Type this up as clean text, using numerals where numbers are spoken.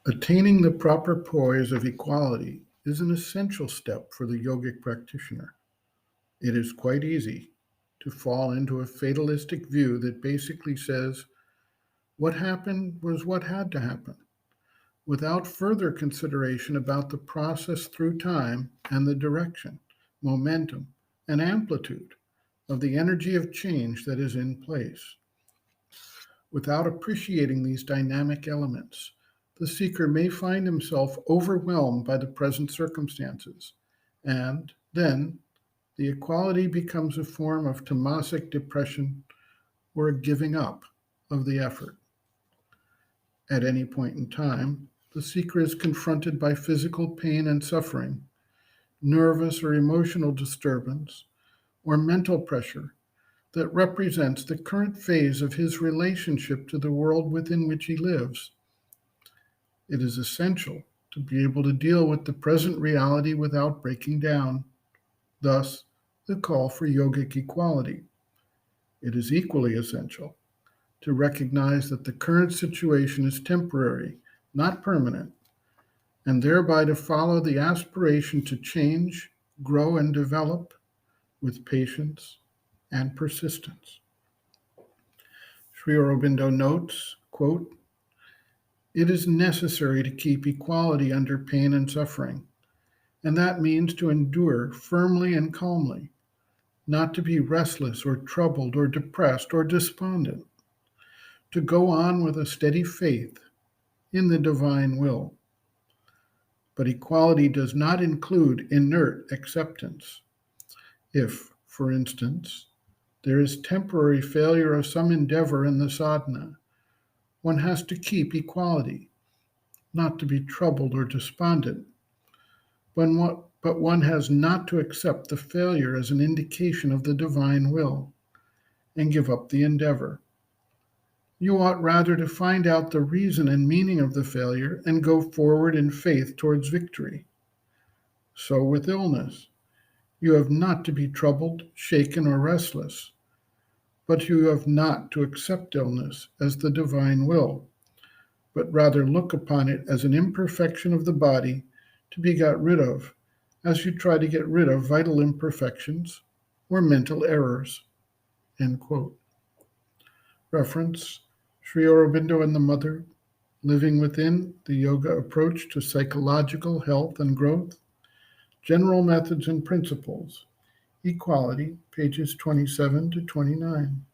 Attaining the proper poise of equality is an essential step for the yogic practitioner. It is quite easy to fall into a fatalistic view that basically says, what happened was what had to happen, without further consideration about the process through time and the direction, momentum, and amplitude of the energy of change that is in place. Without appreciating these dynamic elements, the seeker may find himself overwhelmed by the present circumstances, and then the equality becomes a form of tamasic depression or a giving up of the effort. At any point in time, the seeker is confronted by physical pain and suffering, nervous or emotional disturbance, or mental pressure that represents the current phase of his relationship to the world within which he lives. It is essential to be able to deal with the present reality without breaking down, thus, the call for yogic equality. It is equally essential to recognize that the current situation is temporary, not permanent, and thereby to follow the aspiration to change, grow, and develop with patience and persistence. Sri Aurobindo notes, quote, "It is necessary to keep equality under pain and suffering, and that means to endure firmly and calmly, not to be restless or troubled or depressed or despondent, to go on with a steady faith in the divine will. But equality does not include inert acceptance. If, for instance, there is temporary failure of some endeavor in the sadhana, one has to keep equality, not to be troubled or despondent, but one has not to accept the failure as an indication of the divine will and give up the endeavor. You ought rather to find out the reason and meaning of the failure and go forward in faith towards victory. So with illness, you have not to be troubled, shaken, or restless, but you have not to accept illness as the divine will, but rather look upon it as an imperfection of the body to be got rid of, as you try to get rid of vital imperfections or mental errors." End quote. Reference, Sri Aurobindo and the Mother, Living Within, the Yoga Approach to Psychological Health and Growth, General Methods and Principles, Equality, pages 27 to 29.